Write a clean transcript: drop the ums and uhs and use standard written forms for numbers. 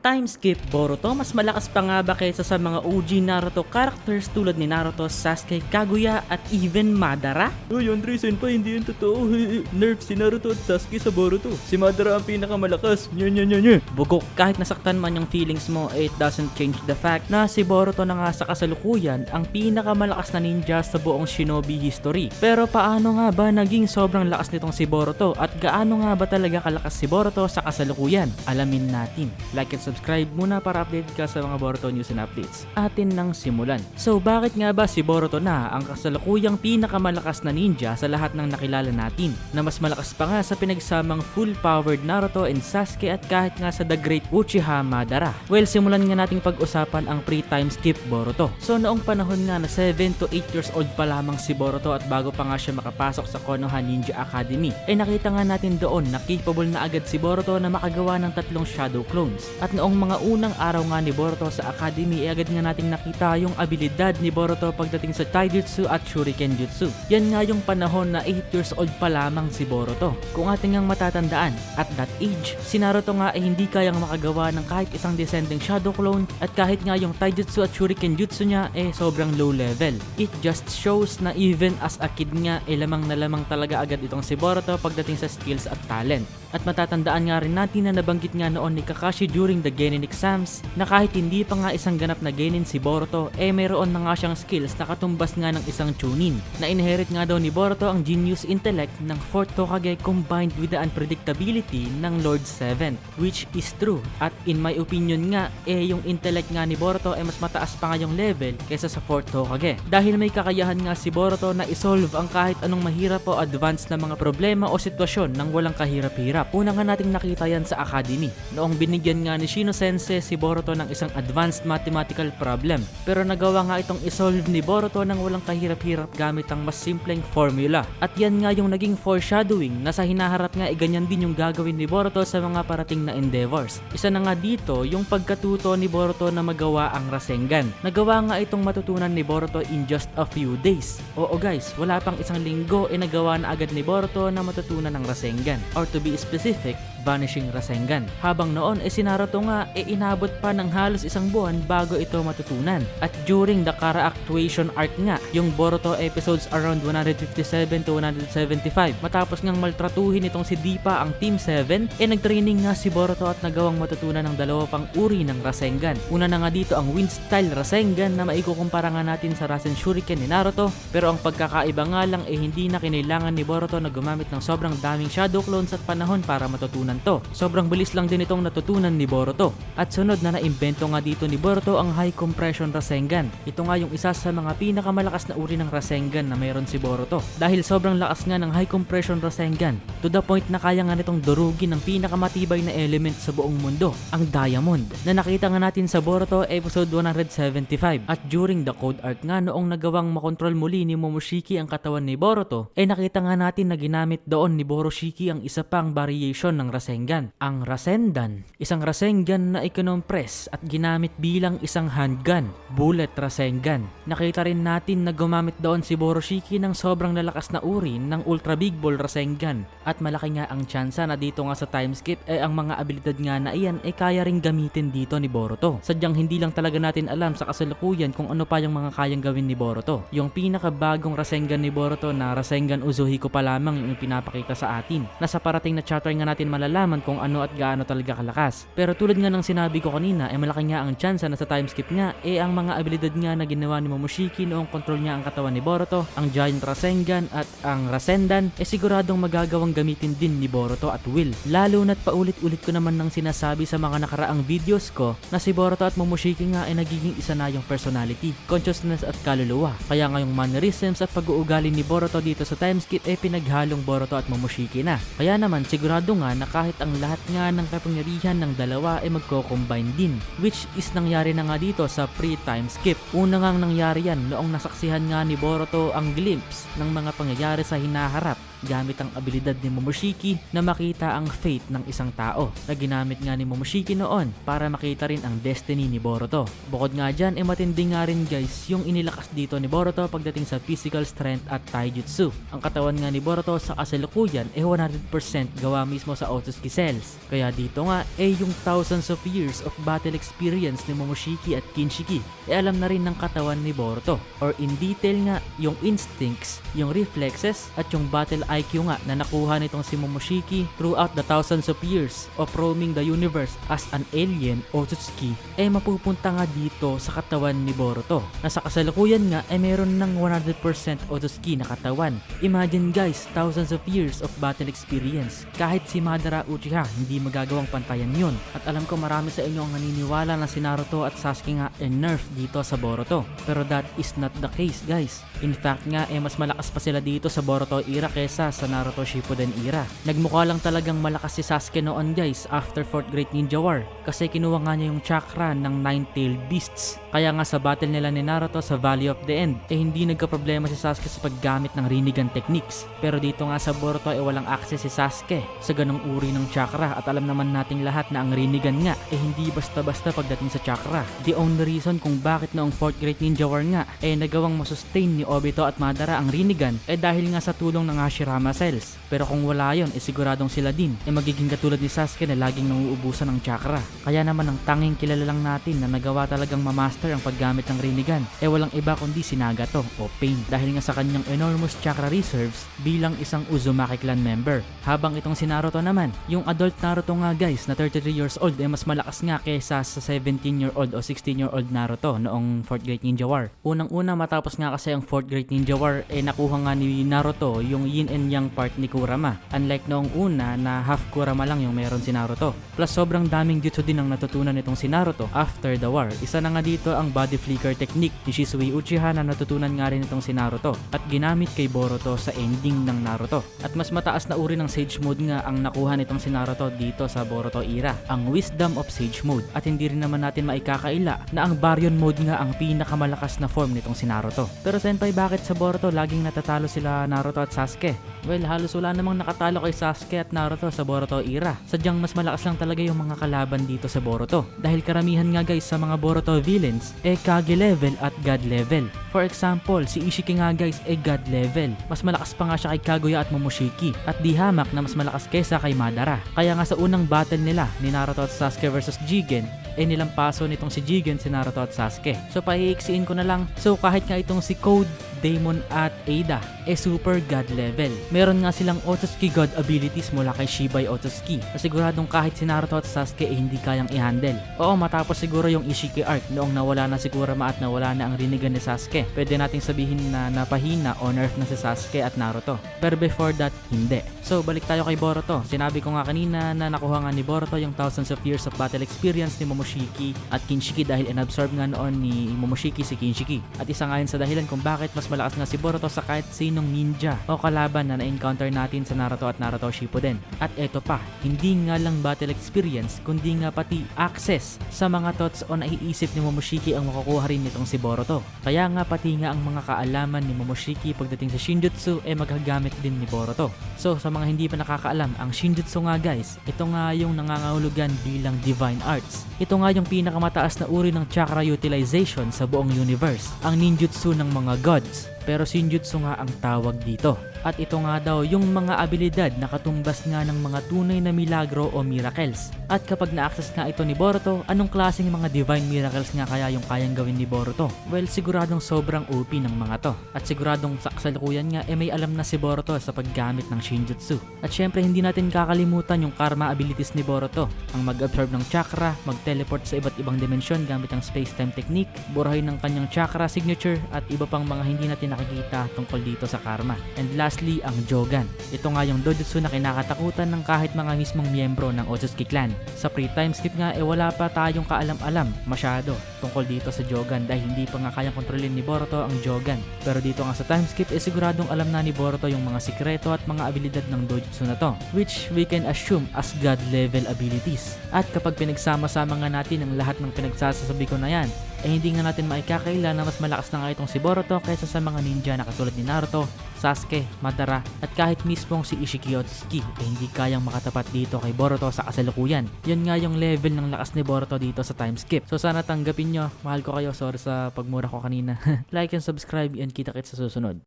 Time skip Boruto, mas malakas pa nga ba kaysa sa mga OG Naruto characters tulad ni Naruto, Sasuke, Kaguya at even Madara? Uy, Andre Senpai, hindi yun totoo. Nerf si Naruto at Sasuke sa Boruto. Si Madara ang pinakamalakas. Nya. Bugok, kahit nasaktan man yung feelings mo, it doesn't change the fact na si Boruto na nga sa kasalukuyan ang pinakamalakas na ninja sa buong shinobi history. Pero paano nga ba naging sobrang lakas nitong si Boruto at gaano nga ba talaga kalakas si Boruto sa kasalukuyan? Alamin natin. Like and subscribe muna para update ka sa mga Boruto news and updates. Atin nang simulan. So bakit nga ba si Boruto na ang kasalukuyang pinakamalakas na ninja sa lahat ng nakilala natin? Na mas malakas pa nga sa pinagsamang full-powered Naruto and Sasuke at kahit nga sa The Great Uchiha Madara. Well, simulan nga nating pag-usapan ang pre-time skip Boruto. So noong panahon nga na 7 to 8 years old pa lamang si Boruto at bago pa nga siya makapasok sa Konoha Ninja Academy, ay nakita nga natin doon na capable na agad si Boruto na makagawa ng 3 shadow clones. At noong mga unang araw nga ni Boruto sa Academy, ay agad nga nating nakita yung abilidad ni Boruto pagdating sa Taijutsu at Shuriken Jutsu. Yan nga yung panahon na 8 years old pa lamang si Boruto. Kung ating ngang matatandaan, at that age, si Naruto nga ay hindi kayang makagawa ng kahit isang descending shadow clone at kahit nga yung Taijutsu at Shuriken Jutsu niya ay sobrang low level. It just shows na even as a kid nga ay lamang na lamang talaga agad itong si Boruto pagdating sa skills at talent. At matatandaan nga rin natin na nabanggit nga noon ni Kakashi during the Genin exams na kahit hindi pa nga isang ganap na Genin si Boruto, mayroon na nga siyang skills na katumbas nga ng isang Chunin. Na inherit nga daw ni Boruto ang genius intellect ng 4th Hokage combined with the unpredictability ng Lord 7, which is true. At in my opinion nga, yung intellect nga ni Boruto ay mas mataas pa nga yung level kaysa sa 4th Hokage. Dahil may kakayahan nga si Boruto na isolve ang kahit anong mahirap o advanced na mga problema o sitwasyon nang walang kahirap-hirap. Una nga nating nakita yan sa Academy. Noong binigyan nga ni Shino Sensei si Boruto ng isang advanced mathematical problem. Pero nagawa nga itong isolve ni Boruto nang walang kahirap-hirap gamit ang mas simpleng formula. At yan nga yung naging foreshadowing na sa hinaharap nga ganyan din yung gagawin ni Boruto sa mga parating na endeavors. Isa na nga dito yung pagkatuto ni Boruto na magawa ang Rasengan. Nagawa nga itong matutunan ni Boruto in just a few days. Oo guys, wala pang isang linggo nagawa na agad ni Boruto na matutunan ang Rasengan. Or to be specific, Vanishing Rasengan. Habang noon si Naruto nga inabot pa ng halos isang buwan bago ito matutunan. At during the Kara Actuation arc nga, yung Boruto episodes around 157 to 175, matapos ngang maltratuhin itong si Deepa ang Team 7, nagtraining nga si Boruto at nagawang matutunan ng 2 pang uri ng Rasengan. Una na nga dito ang Wind Style Rasengan na maikukumpara nga natin sa Rasen Shuriken ni Naruto, pero ang pagkakaiba nga lang hindi na kinailangan ni Boruto na gumamit ng sobrang daming shadow clones at panahon para matutunan to. Sobrang bilis lang din itong natutunan ni Boruto. At sunod na naimbento nga dito ni Boruto ang High Compression Rasengan. Ito nga yung isa sa mga pinakamalakas na uri ng Rasengan na mayroon si Boruto. Dahil sobrang lakas nga ng High Compression Rasengan, to the point na kaya nga nitong durugin ang pinakamatibay na element sa buong mundo, ang Diamond, na nakita nga natin sa Boruto episode 175. At during the Code Arc nga noong nagawang makontrol muli ni Momoshiki ang katawan ni Boruto, nakita nga natin na ginamit doon ni Boroshiki ang isa pang variation ng Rasengan, ang Rasendan. Isang Rasengan na ikinompress at ginamit bilang isang handgun, Bullet Rasengan. Nakita rin natin na gumamit doon si Boroshiki ng sobrang lalakas na uri ng Ultra Big Ball Rasengan. At malaki nga ang tsansa na dito nga sa time skip ang mga abilidad nga na iyan kaya ring gamitin dito ni Boruto. Sadyang hindi lang talaga natin alam sa kasalukuyan kung ano pa yung mga kayang gawin ni Boruto. Yung pinakabagong Rasengan ni Boruto na Rasengan Uzuhiko pa lamang yung pinapakita sa atin. Nasa parating na chapter nga natin malalaman kung ano at gaano talaga kalakas. Pero tulad nga ng sinabi ko kanina, malaki nga ang tsansa na sa time skip nga ang mga abilidad nga na ginawa ni Momoshiki noong control niya ang katawan ni Boruto, ang Giant Rasengan at ang Rasendan, siguradong magagawang gamitin din ni Boruto at Will. Lalo na't paulit-ulit ko naman nang sinasabi sa mga nakaraang videos ko na si Boruto at Momoshiki nga nagiging isa na yung personality, consciousness at kaluluwa. Kaya nga yung mannerisms at pag-uugali ni Boruto dito sa time skip pinaghalong Boruto at Momoshiki na. Kaya naman sigurado nga na kahit ang lahat nga ng kapangyarihan ng dalawa magko-combine din, which is nangyari na nga dito sa pre-time skip. Una ngang nangyari yan noong nasaksihan nga ni Boruto ang glimpse ng mga pangyayari sa hinaharap gamit ang abilidad ni Momoshiki na makita ang fate ng isang tao na ginamit nga ni Momoshiki noon para makita rin ang destiny ni Boruto. Bukod nga dyan, matindi nga rin guys yung inilakas dito ni Boruto pagdating sa physical strength at taijutsu. Ang katawan nga ni Boruto sa kasalukuyan 100% gawa mismo sa Otsutsuki cells. Kaya dito nga yung thousands of years of battle experience ni Momoshiki at Kinshiki alam na rin ng katawan ni Boruto. Or in detail nga, yung instincts, yung reflexes at yung battle IQ nga na nakuha nitong si Momoshiki throughout the thousands of years of roaming the universe as an alien Otsutsuki mapupunta nga dito sa katawan ni Boruto. Na sa kasalukuyan nga meron ng 100% Otsutsuki na katawan. Imagine guys, thousands of years of battle experience. Kahit si Madara Uchiha hindi magagawang pantayan yun. At alam ko marami sa inyo ang naniniwala na si Naruto at Sasuke nga nerf dito sa Boruto. Pero that is not the case guys. In fact nga mas malakas pa sila dito sa Boruto era kesa sa Naruto Shippuden era. Nagmukha lang talagang malakas si Sasuke noon guys after 4th Great Ninja War kasi kinuha nga niya yung chakra ng Nine-Tailed Beasts. Kaya nga sa battle nila ni Naruto sa Valley of the End hindi nagka-problema si Sasuke sa paggamit ng Rinnegan techniques. Pero dito nga sa Boruto walang access si Sasuke sa ganong uri ng chakra at alam naman nating lahat na ang Rinnegan nga hindi basta-basta pagdating sa chakra. The only reason kung bakit noong 4th Great Ninja War nga nagawang masustain ni Obito at Madara ang Rinnegan dahil nga sa tulong ng Hashirama cells. Pero kung wala yon siguradong sila din magiging katulad ni Sasuke na laging nauubusan ng chakra. Kaya naman ang tanging kilala lang natin na nagawa talagang mamaster ang paggamit ng Rinnegan walang iba kundi si Nagato o Pain dahil nga sa kanyang enormous chakra reserves bilang isang Uzumaki clan member. Habang itong si Naruto naman, yung adult Naruto nga guys na 33 years old mas malakas nga kaysa sa 17-year-old o 16-year-old Naruto noong 4th Great Ninja War. Unang-una matapos nga kasi ang 4th Great Ninja War nakuha nga ni Naruto yung yin and yang part ni Kurama. Unlike noong una na half Kurama lang yung meron si Naruto. Plus sobrang daming jutsu din ang natutunan nitong si Naruto after the war. Isa na nga dito ang body flicker technique ni Shisui Uchiha na natutunan nga rin itong si Naruto at ginamit kay Boruto sa ending ng Naruto. At mas mataas na uri ng Sage Mode nga ang nakuha nitong si Naruto dito sa Boruto era, ang Wisdom of Sage Mode. At hindi rin naman natin maikakaila na ang Baryon Mode nga ang pinakamalakas na form nitong si Naruto. Pero senpai, bakit sa Boruto laging natatalo sila Naruto at Sasuke? Well, halos wala namang nakatalo kay Sasuke at Naruto sa Boruto era. Sadyang mas malakas lang talaga yung mga kalaban dito sa Boruto. Dahil karamihan nga guys sa mga Boruto villains Kage level at God level. For example, si Ishiki nga guys God level. Mas malakas pa nga siya kay Kaguya at Momoshiki. At di hamak na mas malakas kaysa kay Madara. Kaya nga sa unang battle nila ni Naruto at Sasuke versus Jigen nilampaso nitong si Jigen si Naruto at Sasuke. So paiiksiin ko na lang. So kahit nga itong si Code, Daemon at Ada super God level. Meron nga silang Otsutsuki God abilities mula kay Shibai Otsutsuki na siguradong kahit si Naruto at Sasuke hindi kayang i-handle. Oo, matapos siguro yung Ishiki arc noong nawala na si Kurama at nawala na ang Rinnegan ni Sasuke, pwede nating sabihin na napahina o nerf na si Sasuke at Naruto. Pero before that, hindi. So balik tayo kay Boruto. Sinabi ko nga kanina na nakuha nga ni Boruto yung thousands of years of battle experience ni Momoshiki at Kinshiki dahil inabsorb nga noon ni Momoshiki si Kinshiki. At isa nga yun sa dahilan kung bakit mas malakas nga si Boruto sa kahit sinong ninja o kalaban na na-encounter natin sa Naruto at Naruto Shippuden. At eto pa, hindi nga lang battle experience kundi nga pati access sa mga thoughts o naiisip ni Momoshiki ang makukuha rin nitong si Boruto. Kaya nga pati nga ang mga kaalaman ni Momoshiki pagdating sa Shinjutsu magagamit din ni Boruto. So sa mga hindi pa nakakaalam, ang Shinjutsu nga guys, ito nga yung nangangahulugan bilang divine arts. Ito nga yung pinakamataas na uri ng chakra utilization sa buong universe, ang ninjutsu ng mga gods. Pero Shinjutsu nga ang tawag dito. At ito nga daw yung mga abilidad na katumbas nga ng mga tunay na milagro o miracles. At kapag na-access nga ito ni Boruto, anong klaseng mga divine miracles nga kaya yung kayang gawin ni Boruto? Well, siguradong sobrang OP ng mga to. At siguradong sa kasalukuyan nga may alam na si Boruto sa paggamit ng Shinjutsu. At syempre hindi natin kakalimutan yung karma abilities ni Boruto. Ang mag-absorb ng chakra, mag-teleport sa iba't ibang dimensyon gamit ang space-time technique, burahin ng kanyang chakra signature at iba pang mga hindi natin nakikita tungkol dito sa karma. And lastly, ang Jogan. Ito nga yung dojutsu na kinakatakutan ng kahit mga mismong miyembro ng Otsutsuki clan. Sa pre-time skip nga wala pa tayong kaalam-alam masyado tungkol dito sa Jogan dahil hindi pa nga kayang kontrolin ni Boruto ang Jogan. Pero dito nga sa time skip siguradong alam na ni Boruto yung mga sikreto at mga abilidad ng dojutsu na to, which we can assume as God level abilities. At kapag pinagsama-sama nga natin ang lahat ng pinagsasasabi ko na yan, eh hindi nga natin maikakaila na mas malakas na nga itong si Boruto kaysa sa mga ninja na katulad ni Naruto, Sasuke, Madara at kahit mismong si Ishiki Otsuki eh hindi kayang makatapat dito kay Boruto sa kasalukuyan. Yan nga yung level ng lakas ni Boruto dito sa time skip. So sana tanggapin nyo, mahal ko kayo, sorry sa pagmura ko kanina. Like and subscribe and kita-kits sa susunod.